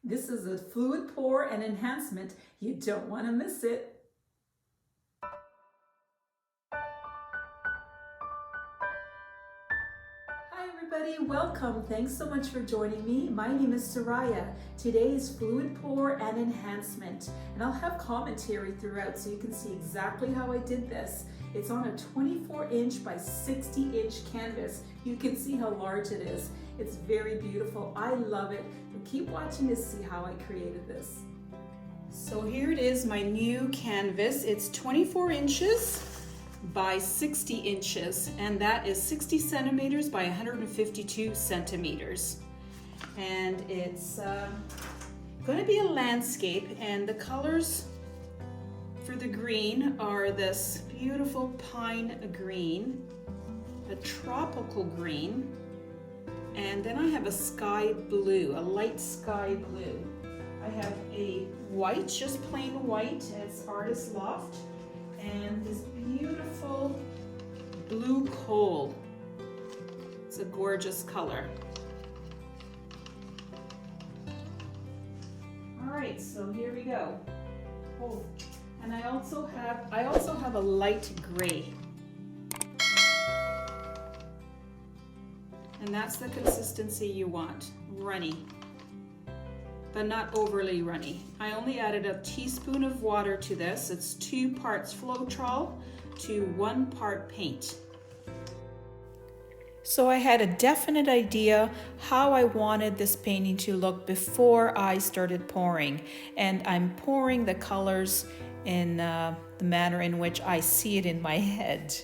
This is a fluid pour and enhancement. You don't want to miss it. Hi everybody, welcome. Thanks so much for joining me. My name is Soraya. Today is fluid pour and enhancement, and I'll have commentary throughout so you can see exactly how I did this. It's on a 24-inch by 60-inch canvas. You can see how large it is. It's very beautiful. I love it. But keep watching to see how I created this. So here it is, my new canvas. It's 24 inches by 60 inches, and that is 60 centimeters by 152 centimeters. And it's going to be a landscape, and the colors for the green are this beautiful pine green, a tropical green, and then I have a sky blue, a light sky blue. I have a white, just plain white, it's Artist Loft, and this beautiful blue coal. It's a gorgeous color. All right, so here we go. Oh, and I also have a light gray. And that's the consistency you want, runny, but not overly runny. I only added a teaspoon of water to this. It's 2 parts Floetrol to 1 part paint. So I had a definite idea how I wanted this painting to look before I started pouring. And I'm pouring the colors in the manner in which I see it in my head.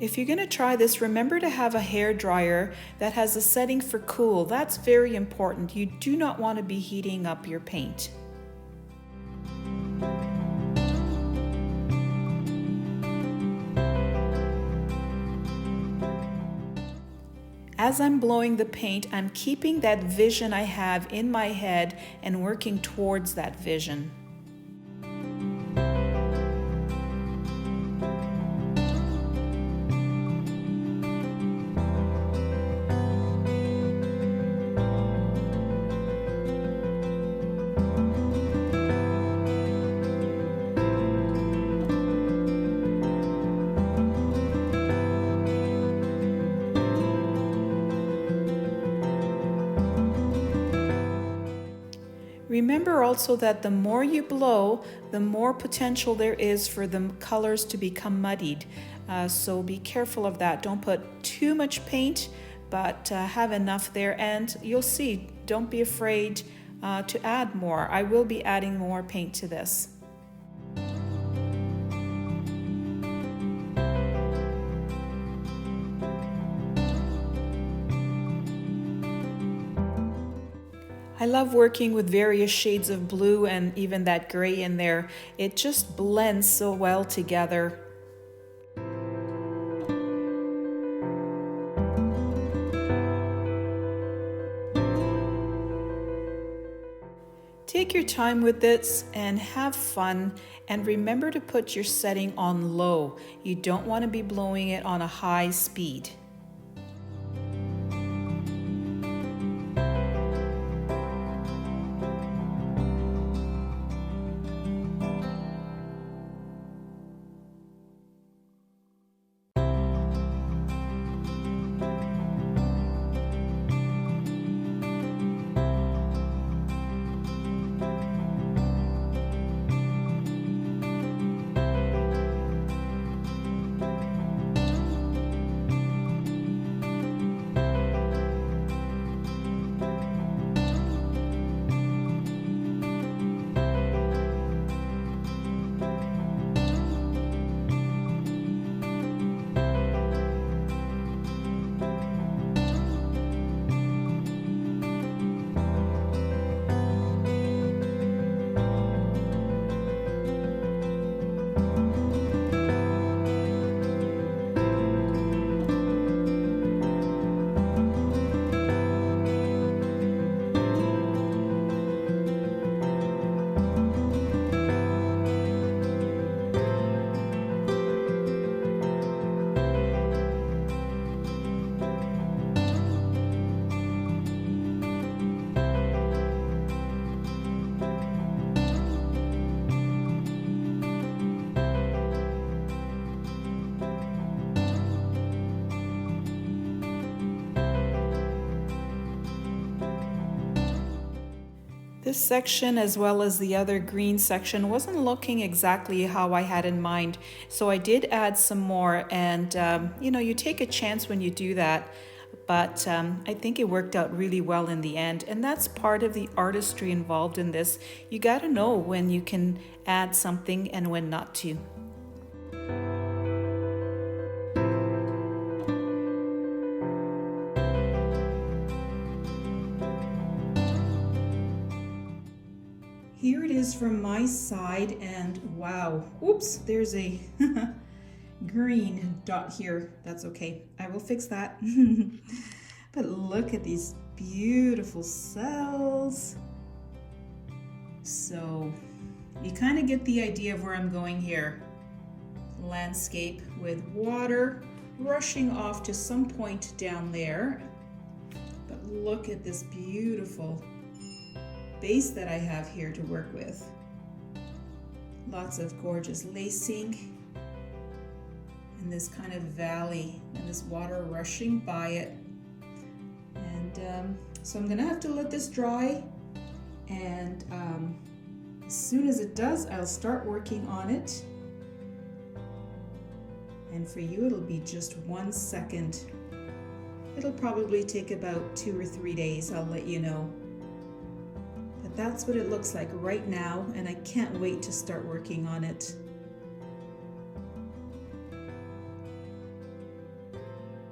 If you're going to try this, remember to have a hairdryer that has a setting for cool. That's very important. You do not want to be heating up your paint. As I'm blowing the paint, I'm keeping that vision I have in my head and working towards that vision. Remember also that the more you blow, the more potential there is for the colors to become muddied. So be careful of that. Don't put too much paint, but have enough there, and you'll see, don't be afraid to add more. I will be adding more paint to this. I love working with various shades of blue and even that gray in there. It just blends so well together. Take your time with this and have fun, and remember to put your setting on low. You don't want to be blowing it on a high speed. This section, as well as the other green section, wasn't looking exactly how I had in mind. So I did add some more, and you know, you take a chance when you do that. But I think it worked out really well in the end. And that's part of the artistry involved in this. You got to know when you can add something and when not to. Here it is from my side, and wow, oops, there's a green dot here. That's okay, I will fix that. But look at these beautiful cells. So you kind of get the idea of where I'm going here. Landscape with water rushing off to some point down there. But look at this beautiful base that I have here to work with. Lots of gorgeous lacing and this kind of valley and this water rushing by it. And so I'm gonna have to let this dry, and as soon as it does, I'll start working on it. And for you, it'll be just 1 second. It'll probably take about 2 or 3 days, I'll let you know. But that's what it looks like right now, and I can't wait to start working on it.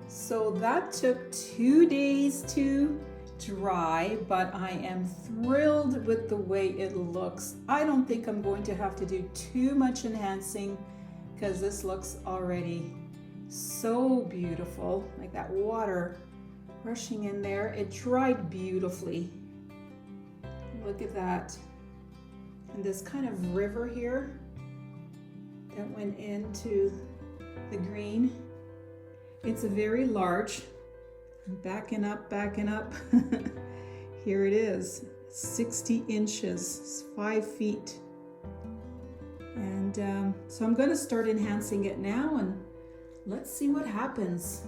So that took 2 days to dry, but I am thrilled with the way it looks. I don't think I'm going to have to do too much enhancing because this looks already so beautiful. Like that water rushing in there. It dried beautifully. Look at that. And this kind of river here that went into the green. It's a very large, backing up. Here it is, 60 inches, it's 5 feet. And so I'm going to start enhancing it now, and let's see what happens.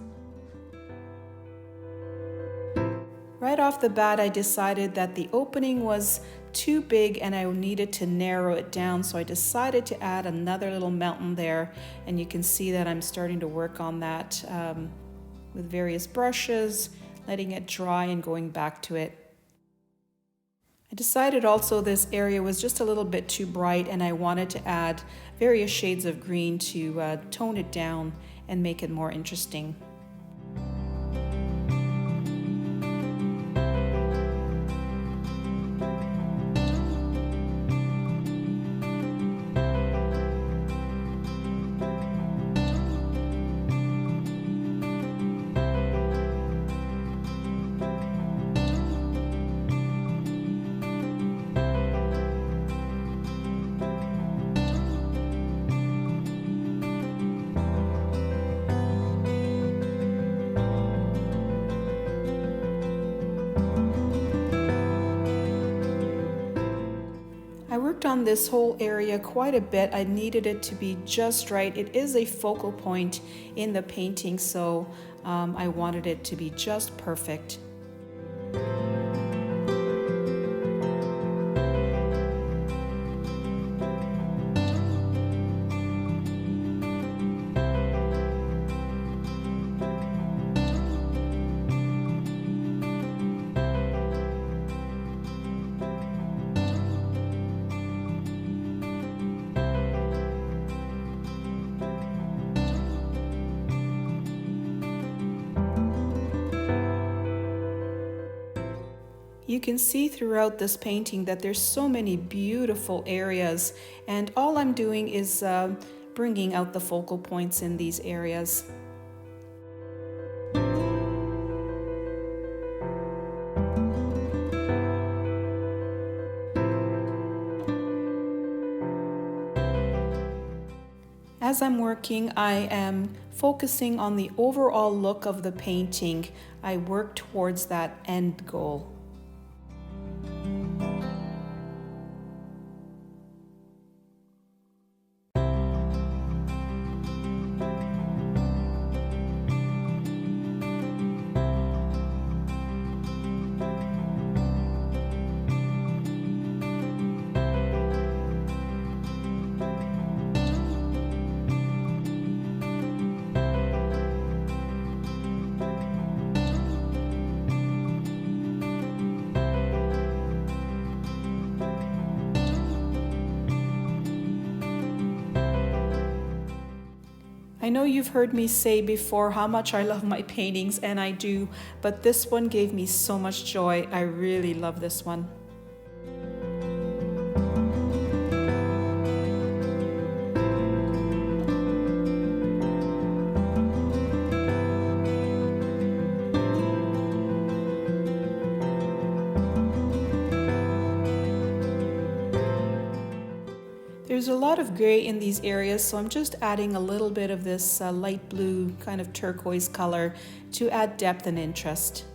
Right off the bat, I decided that the opening was too big and I needed to narrow it down, so I decided to add another little mountain there, and you can see that I'm starting to work on that with various brushes, letting it dry and going back to it. I decided also this area was just a little bit too bright, and I wanted to add various shades of green to tone it down and make it more interesting. I worked on this whole area quite a bit. I needed it to be just right. It is a focal point in the painting, so I wanted it to be just perfect. You can see throughout this painting that there's so many beautiful areas, and all I'm doing is bringing out the focal points in these areas. As I'm working, I am focusing on the overall look of the painting. I work towards that end goal. know you've heard me say before how much I love my paintings, and I do, but this one gave me so much joy. I really love this one. There's a lot of gray in these areas, so I'm just adding a little bit of this light blue kind of turquoise color to add depth and interest.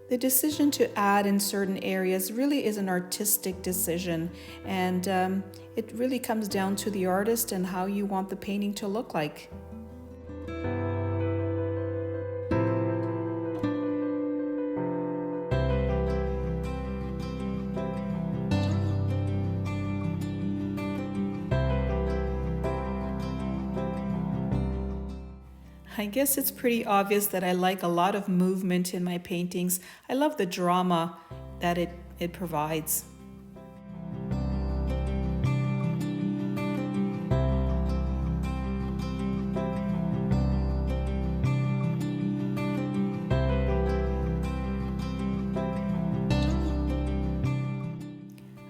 The decision to add in certain areas really is an artistic decision, and it really comes down to the artist and how you want the painting to look like. I guess it's pretty obvious that I like a lot of movement in my paintings. I love the drama that it provides.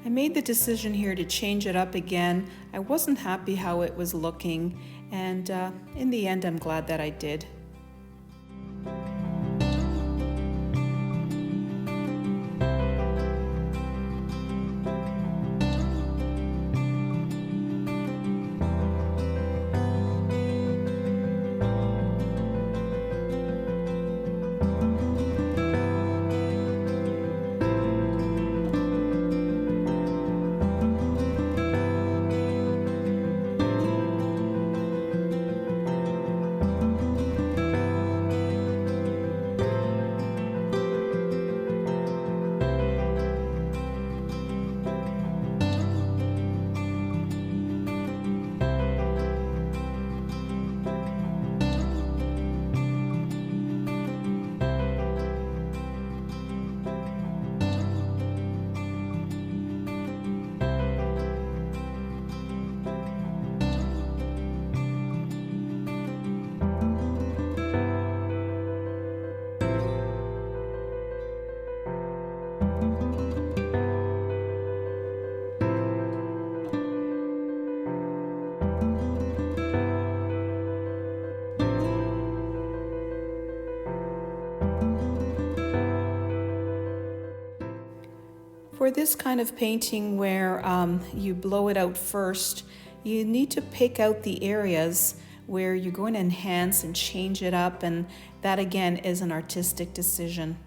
I made the decision here to change it up again. I wasn't happy how it was looking, and in the end I'm glad that I did. For this kind of painting where you blow it out first, you need to pick out the areas where you're going to enhance and change it up, and that again is an artistic decision.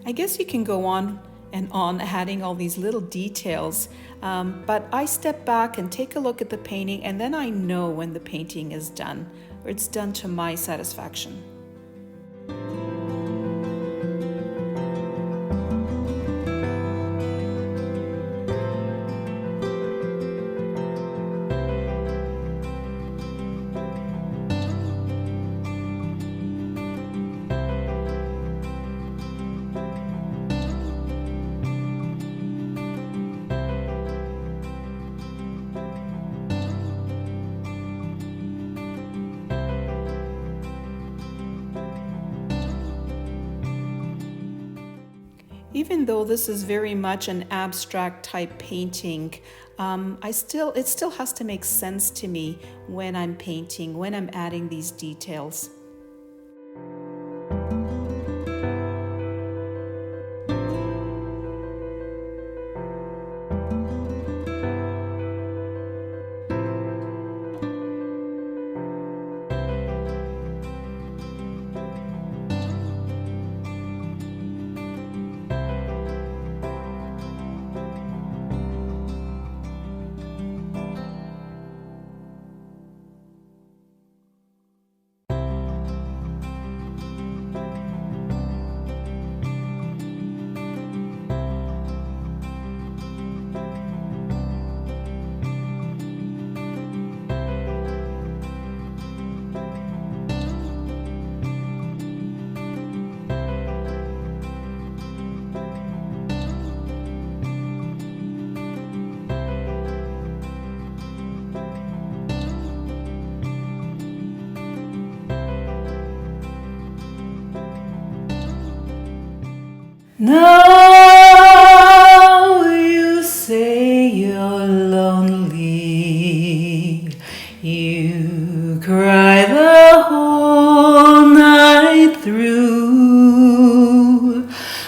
I guess you can go on and on adding all these little details, but I step back and take a look at the painting, and then I know when the painting is done, or it's done to my satisfaction. Even though this is very much an abstract type painting, it still has to make sense to me when I'm painting, when I'm adding these details. Now you say you're lonely, you cry the whole night through.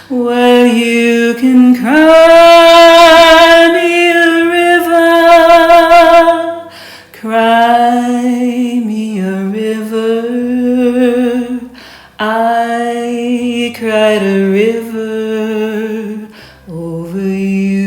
Well, you can cry me a river, cry me a river. I cried a river over you.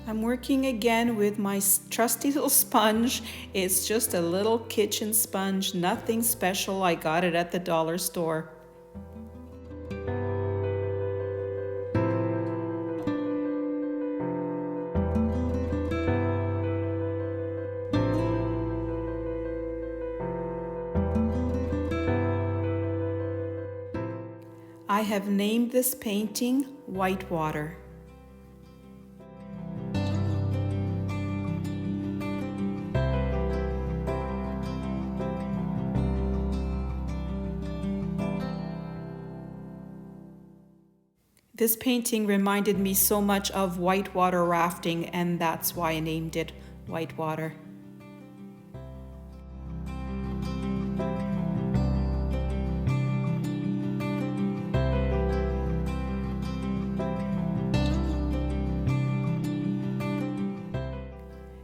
I'm working again with my trusty little sponge. It's just a little kitchen sponge, nothing special. I got it at the dollar store. I have named this painting Whitewater. This painting reminded me so much of whitewater rafting, and that's why I named it Whitewater.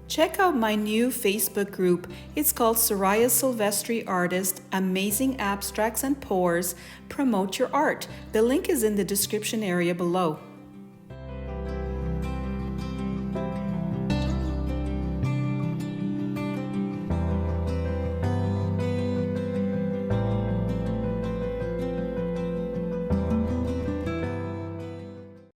Check out my new Facebook group. It's called Soraya Silvestri Artist, Amazing Abstracts and Pours. Promote your art. The link is in the description area below.